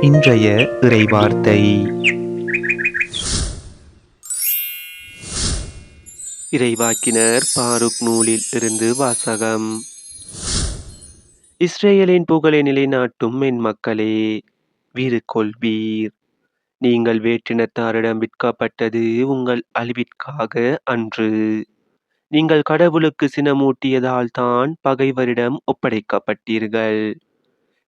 இன்றைய இறைவார்த்தை. இறைவாக்கினர் பாருக் நூலில் இருந்து வாசகம். இஸ்ரேலின் புகழை நிலைநாட்டும் என் மக்களே, வீறு கொள்வீர். நீங்கள் வேற்றினத்தாரிடம் விற்கப்பட்டது உங்கள் அழிவிற்காக அன்று. நீங்கள் கடவுளுக்கு சினமூட்டியதால் தான் பகைவரிடம் ஒப்படைக்கப்பட்டீர்கள்.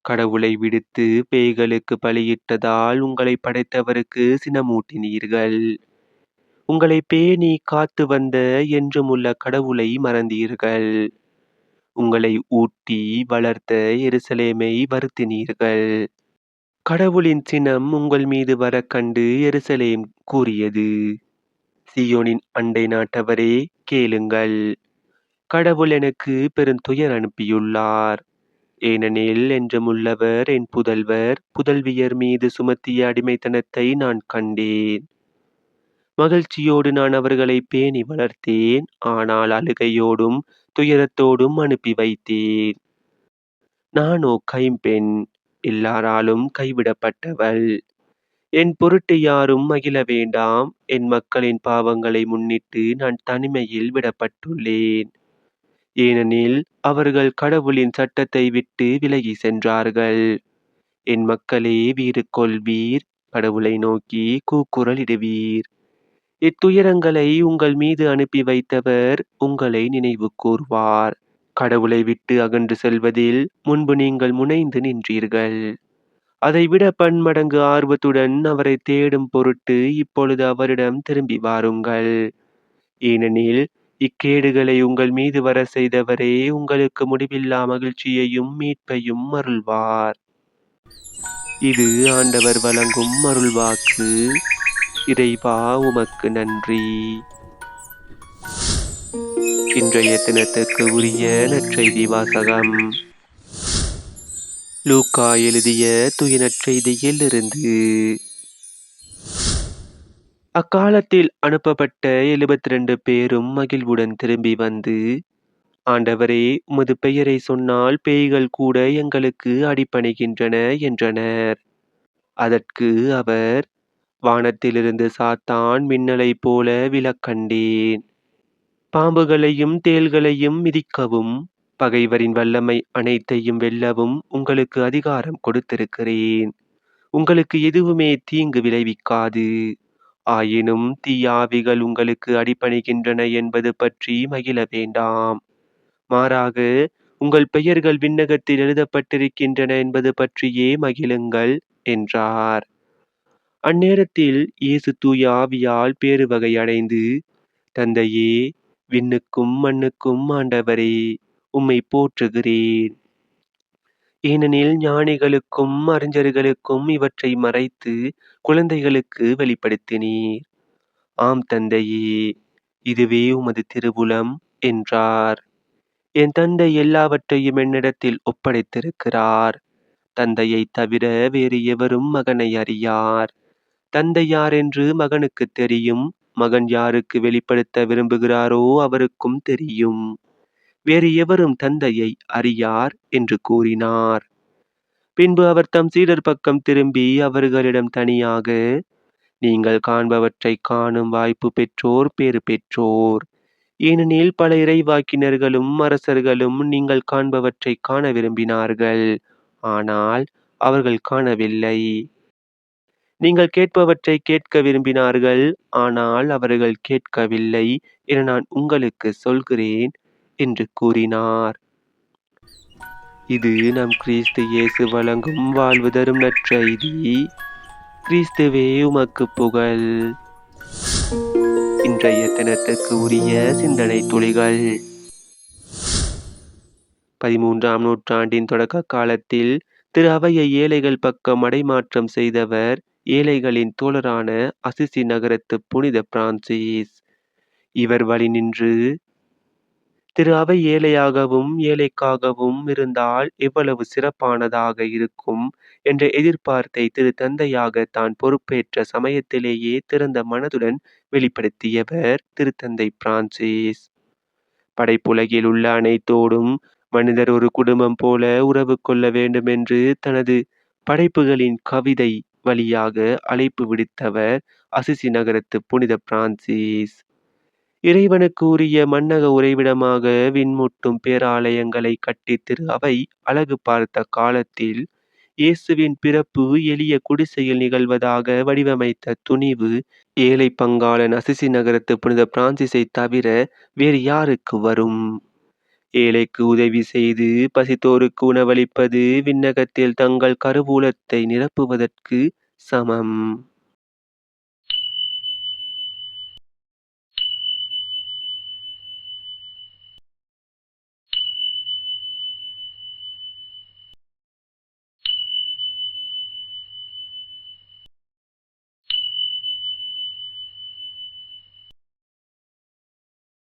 கடவுளை விடுத்து பேய்களுக்கு பலியிட்டதால் உங்களை படைத்தவருக்கு சினமூட்டினீர்கள். உங்களை பேணி காத்து வந்த என்றுமுள்ள கடவுளை மறந்தீர்கள். உங்களை ஊட்டி வளர்த்த எருசலேமை வருத்தினீர்கள். கடவுளின் சினம் உங்கள் மீது வர கண்டு எருசலேம் கூறியது, சீயோனின் அண்டை நாட்டவரே கேளுங்கள், கடவுள் எனக்கு பெருந்துயர் அனுப்பியுள்ளார். ஏனெனில் என்றுமுள்ளவர் என் புதல்வர் புதல்வியர் மீது சுமத்திய அடிமைத்தனத்தை நான் கண்டேன். மகிழ்ச்சியோடு நான் அவர்களை பேணி வளர்த்தேன், ஆனால் அழுகையோடும் துயரத்தோடும் அனுப்பி வைத்தேன். நானோ கைம்பெண், எல்லாராலும் கைவிடப்பட்டவள். என் பொருட்டு யாரும் மகிழ வேண்டாம். என் மக்களின் பாவங்களை முன்னிட்டு நான் தனிமையில் விடப்பட்டுள்ளேன். ஏனெனில் அவர்கள் கடவுளின் சட்டத்தை விட்டு விலகி சென்றார்கள். என் மக்களே, வீறு கொள்வீர், கடவுளை நோக்கி கூக்குரலிடுவீர். இத்துயரங்களை உங்கள் மீது அனுப்பி வைத்தவர் உங்களை நினைவு கூர்வார். கடவுளை விட்டு அகன்று செல்வதில் முன்பு நீங்கள் முனைந்து நின்றீர்கள். அதைவிட பன்மடங்கு ஆர்வத்துடன் அவரை தேடும் பொருட்டு இப்பொழுது அவரிடம் திரும்பி வாருங்கள். ஏனெனில் இக்கேடுகளை உங்கள் மீது வர செய்தவரே உங்களுக்கு முடிவில்லா மகிழ்ச்சியையும் மீட்பையும் அருள்வார். இது ஆண்டவர் வழங்கும் அருள்வாக்கு. இறைவா, உமக்கு நன்றி. இன்றைய தினத்துக்கு உரிய நற்செய்தி வாசகம். லூக்கா எழுதிய தூய நற்செய்தியில் இருந்து. அக்காலத்தில் அனுப்பப்பட்ட 72 பேரும் மகிழ்வுடன் திரும்பி வந்து, ஆண்டவரே, உமது பெயரை சொன்னால் பேய்கள் கூட எங்களுக்கு அடிபணிகின்றன என்றனர். அதற்கு அவர், வானத்திலிருந்து சாத்தான் மின்னலைப் போல விழக் கண்டேன். பாம்புகளையும் தேள்களையும் மிதிக்கவும் பகைவரின் வல்லமை அனைத்தையும் வெல்லவும் உங்களுக்கு அதிகாரம் கொடுத்திருக்கிறேன். உங்களுக்கு எதுவுமே தீங்கு விளைவிக்காது. ஆயினும் தீயாவிகள் உங்களுக்கு அடிபணிகின்றன என்பது பற்றி மகிழ வேண்டாம். மாறாக உங்கள் பெயர்கள் விண்ணகத்தில் எழுதப்பட்டிருக்கின்றன என்பது பற்றியே மகிழுங்கள் என்றார். அந்நேரத்தில் இயேசு தூய ஆவியால் பேருவகை அடைந்து, தந்தையே, விண்ணுக்கும் மண்ணுக்கும் ஆண்டவரே, உம்மை போற்றுகிறேன். ஏனெனில் ஞானிகளுக்கும் அறிஞர்களுக்கும் இவற்றை மறைத்து குழந்தைகளுக்கு வெளிப்படுத்தினீர். ஆம் தந்தையே, இதுவே உமது திருவுளம் என்றார். என் தந்தை எல்லாவற்றையும் என்னிடத்தில் ஒப்படைத்திருக்கிறார். தந்தையை தவிர வேறு எவரும் மகனை அறியார். தந்தை யார் என்று மகனுக்கு தெரியும். மகன் யாருக்கு வெளிப்படுத்த விரும்புகிறாரோ அவருக்கும் தெரியும். வேறு எவரும் தந்தையை அறியார் என்று கூறினார். பின்பு அவர் தம் சீடர் பக்கம் திரும்பி அவர்களிடம் தனியாக, நீங்கள் காண்பவற்றை காணும் வாய்ப்பு பெற்றோர் பேறு பெற்றோர். ஏனெனில் பல இறைவாக்கினர்களும் அரசர்களும் நீங்கள் காண்பவற்றை காண விரும்பினார்கள், ஆனால் அவர்கள் காணவில்லை. நீங்கள் கேட்பவற்றை கேட்க விரும்பினார்கள், ஆனால் அவர்கள் கேட்கவில்லை என நான் உங்களுக்கு சொல்கிறேன் என்று கூறினார். இது நம் கிறிஸ்து இயேசு வழங்கும் வாழ்வு தரும் நற்செய்தி. கிறிஸ்துவே, உமக்கு புகழ். இன்றைய தினத்துக்கு உரிய சிந்தனை துளிகள். 13ஆம் நூற்றாண்டின் தொடக்க காலத்தில் திரு அவையை ஏழைகள் பக்கம் மடைமாற்றம் செய்தவர் ஏழைகளின் தோழரான அசிசி நகரத்து புனித பிரான்சிஸ். இவர் வழி நின்று திரு அவை ஏழையாகவும் ஏழைக்காகவும் இருந்தால் எவ்வளவு சிறப்பானதாக இருக்கும் என்ற எதிர்பார்த்தை திரு தந்தையாக தான் பொறுப்பேற்ற சமயத்திலேயே திறந்த மனதுடன் வெளிப்படுத்தியவர் திருத்தந்தை பிரான்சிஸ். படைப்புலகில் உள்ள அனைத்தோடும் மனிதர் ஒரு குடும்பம் போல உறவு கொள்ள வேண்டும் என்று தனது படைப்புகளின் கவிதை வழியாக அழைப்பு விடுத்தவர் அசிசி நகரத்து புனித பிரான்சிஸ். இறைவனுக்கு உரிய மன்னக உறைவிடமாக விண்முட்டும் பேராலயங்களை கட்டி திரு அவை அழகு பார்த்த காலத்தில் இயேசுவின் பிறப்பு எளிய குடிசையில் நிகழ்வதாக வடிவமைத்த துணிவு ஏழை பங்காளன் அசிசி நகரத்து புனித பிரான்சிஸை தவிர வேறு யாருக்கு வரும்? ஏழைக்கு உதவி செய்து பசித்தோருக்கு உணவளிப்பது விண்ணகத்தில் தங்கள் கருவூலத்தை நிரப்புவதற்கு சமம்.